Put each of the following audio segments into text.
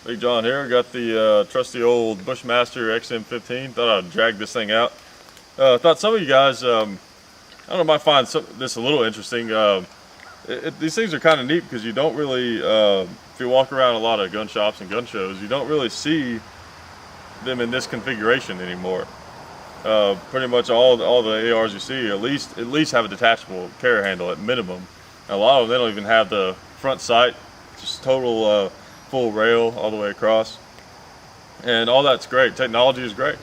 Big John here. Got the trusty old Bushmaster XM15. Thought I'd drag this thing out. Thought some of you guys, I don't know, might find this a little interesting. These things are kind of neat because you don't really, if you walk around a lot of gun shops and gun shows, you don't really see them in this configuration anymore. Pretty much all the ARs you see at least have a detachable carry handle at minimum. And a lot of them, they don't even have the front sight, just total full rail all the way across, and all that's great. Technology is great,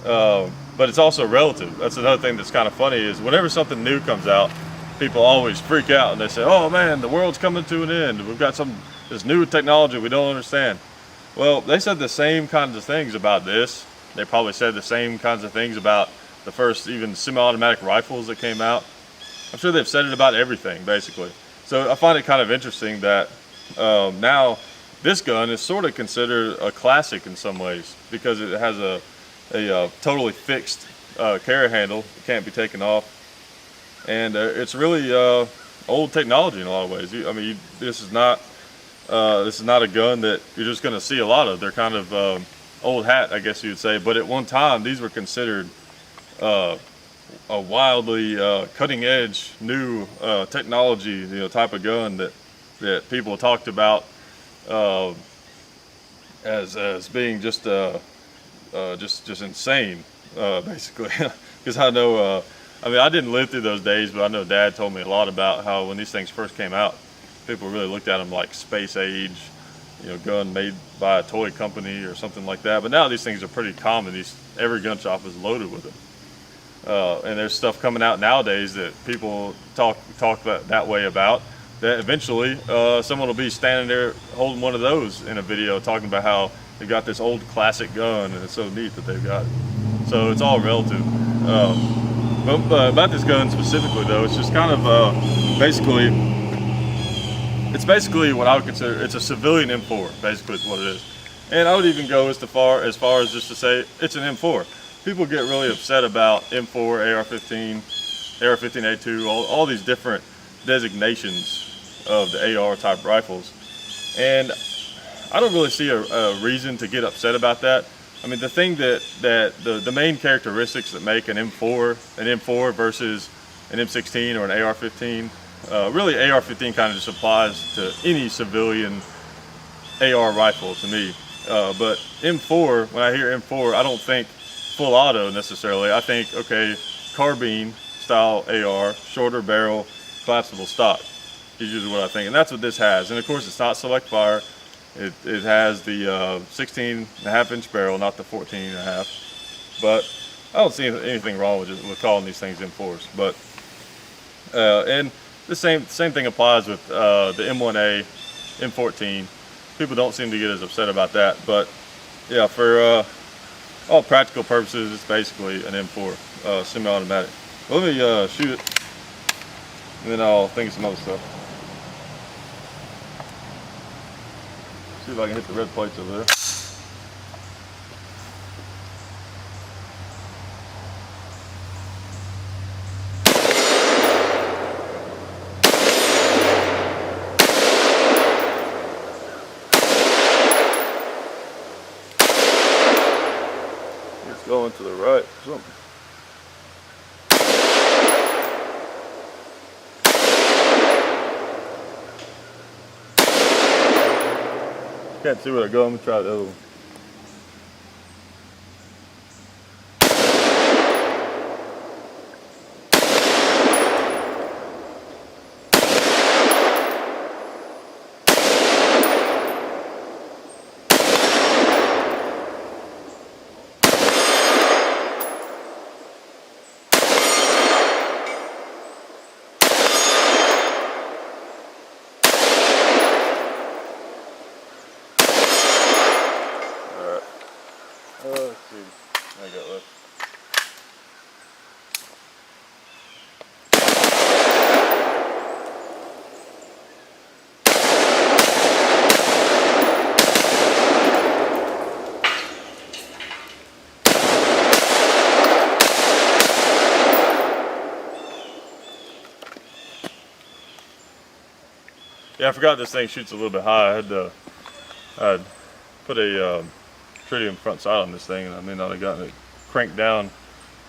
but it's also relative. That's another thing that's kind of funny is whenever something new comes out, people always freak out and they say, oh man, the world's coming to an end, we've got this new technology we don't understand. Well, they said the same kinds of things about this. They probably said the same kinds of things about the first even semi-automatic rifles that came out. I'm sure they've said it about everything basically. So I find it kind of interesting that now this gun is sort of considered a classic in some ways because it has a totally fixed carry handle. It can't be taken off, and it's really old technology in a lot of ways. I mean, this is not a gun that you're just going to see a lot of. They're kind of old hat, I guess you would say. But at one time, these were considered a wildly cutting-edge new technology, type of gun that people talked about as being just insane, basically. Because I know, I mean, I didn't live through those days, but I know Dad told me a lot about how when these things first came out, people really looked at them like space age, gun made by a toy company or something like that. But now these things are pretty common. Every gun shop is loaded with them. And there's stuff coming out nowadays that people talk that way about, that eventually someone will be standing there holding one of those in a video talking about how they've got this old classic gun and it's so neat that they've got it. So it's all relative. But about this gun specifically though, it's just kind of it's basically what I would consider, it's a civilian M4, basically is what it is. And I would even go as far as just to say it's an M4. People get really upset about M4, AR-15, AR-15A2, all these different designations of the AR type rifles. And I don't really see a reason to get upset about that. I mean, the thing that the main characteristics that make an M4 versus an M16 or an AR-15, really AR-15 kind of just applies to any civilian AR rifle to me. But M4, when I hear M4, I don't think full auto necessarily. I think, okay, carbine style AR, shorter barrel, collapsible stock is usually what I think. And that's what this has. And of course it's not select fire. It has the 16.5-inch barrel, not the 14.5. But I don't see anything wrong with calling these things M4s. But and the same thing applies with the M1A, M14. People don't seem to get as upset about that. But yeah, for all practical purposes, it's basically an M4 semi-automatic. Well, let me shoot it, and then I'll think of some other stuff. See if I can hit the red plates over there. It's going to the right or something. Can't see where I go. I'm gonna try the other one. Let's see. I got left. Yeah, I forgot this thing shoots a little bit high. I put a tritium front sight on this thing, and I may not have gotten it cranked down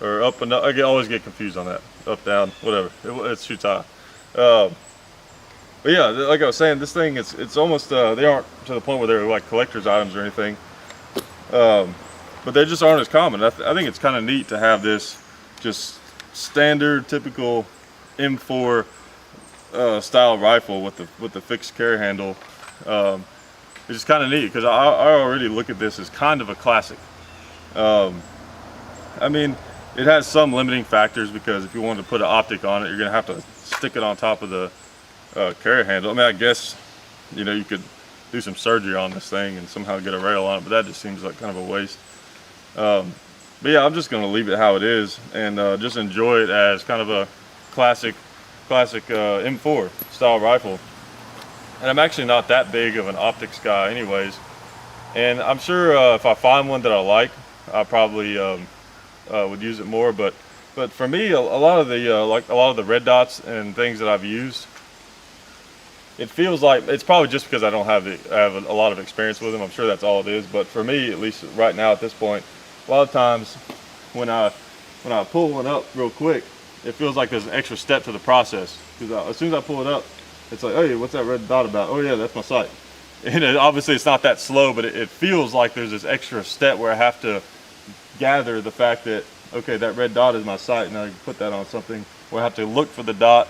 or up and up. I always get confused on that. Up, down, whatever. It shoots high. But yeah, like I was saying, this thing, it's almost, they aren't to the point where they're like collector's items or anything. But they just aren't as common. I think it's kind of neat to have this just standard, typical M4 style rifle with the fixed carry handle. It's just kind of neat because I already look at this as kind of a classic. I mean, it has some limiting factors because if you wanted to put an optic on it, you're gonna have to stick it on top of the carry handle. I mean, I guess, you know, you could do some surgery on this thing and somehow get a rail on it, but that just seems like kind of a waste. But yeah, I'm just gonna leave it how it is and just enjoy it as kind of a classic M4 style rifle. And I'm actually not that big of an optics guy anyways. And I'm sure if I find one that I like, I probably would use it more. But for me, a lot of the red dots and things that I've used, it feels like it's probably just because I don't have a lot of experience with them. I'm sure that's all it is. But for me, at least right now at this point, a lot of times when I pull one up real quick, it feels like there's an extra step to the process. Because as soon as I pull it up, it's like, oh yeah, what's that red dot about? Oh yeah, that's my sight. And obviously it's not that slow, but it feels like there's this extra step where I have to gather the fact that, okay, that red dot is my sight, and I can put that on something, or I have to look for the dot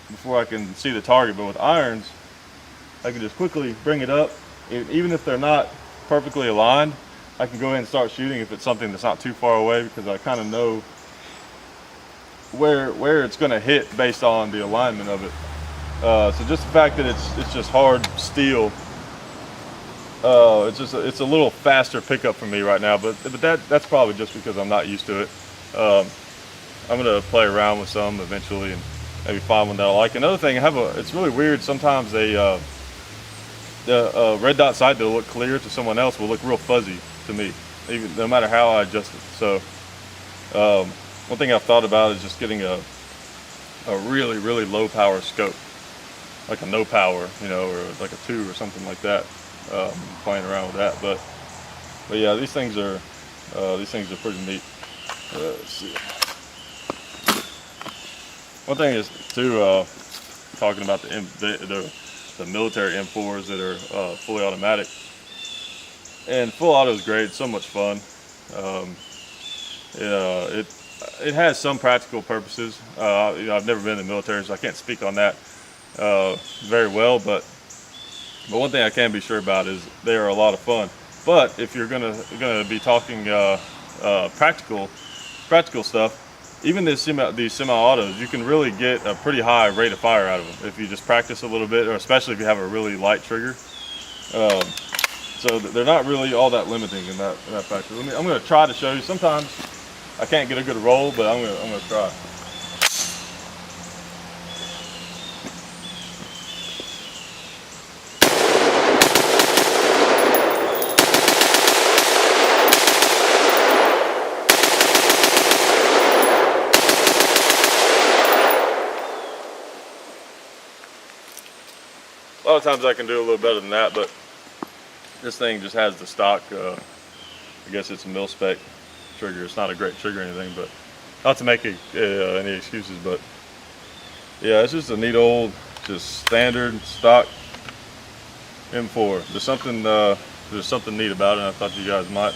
before I can see the target. But with irons, I can just quickly bring it up. Even if they're not perfectly aligned, I can go ahead and start shooting if it's something that's not too far away, because I kind of know where it's going to hit based on the alignment of it. So just the fact that it's just hard steel, it's a little faster pickup for me right now, but that's probably just because I'm not used to it. I'm gonna play around with some eventually and maybe find one that I like. Another thing, it's really weird. Sometimes the red dot sight that'll look clear to someone else will look real fuzzy to me, even no matter how I adjust it. So one thing I've thought about is just getting a really, really low power scope, like a no power, you know, or like a 2 or something like that. Playing around with that, but yeah, these things are pretty neat. Let's see. One thing is too, talking about the military M4s that are fully automatic, and full auto is great. It's so much fun. It has some practical purposes. You know, I've never been in the military, so I can't speak on that very well, but one thing I can be sure about is they are a lot of fun. But if you're gonna be talking practical stuff, even these semi-autos, you can really get a pretty high rate of fire out of them if you just practice a little bit, or especially if you have a really light trigger. So they're not really all that limiting in that factor. I'm gonna try to show you. Sometimes I can't get a good roll, but I'm gonna try. A lot of times I can do a little better than that, but this thing just has the stock, I guess it's a mil-spec trigger. It's not a great trigger or anything, but not to make any excuses, but yeah, it's just a neat old, just standard stock M4. There's something neat about it, and I thought you guys might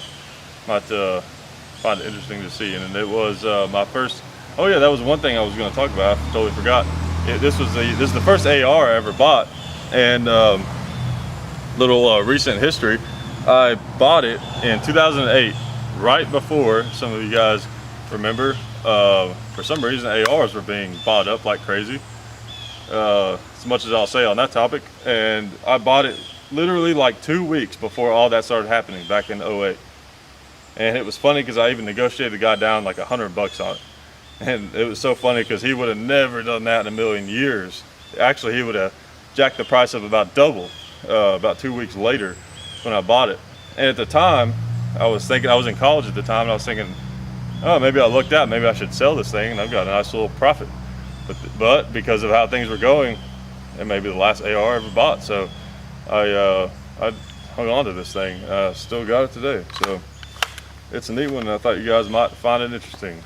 find it interesting to see. And it was my first, oh yeah, that was one thing I was going to talk about. I totally forgot. This is the first AR I ever bought. And little recent history, I bought it in 2008, right before, some of you guys remember, for some reason ARs were being bought up like crazy, as much as I'll say on that topic. And I bought it literally like 2 weeks before all that started happening back in 08. And it was funny because I even negotiated the guy down like $100 on it. And it was so funny because he would have never done that in a million years. Actually, he would have jacked the price up about double about 2 weeks later when I bought it. And at the time, I was thinking, I was in college at the time, and I was thinking, oh, maybe I looked out, maybe I should sell this thing, and I've got a nice little profit. But because of how things were going, it may be the last AR I ever bought. So I hung on to this thing. Still got it today. So it's a neat one. I thought you guys might find it interesting.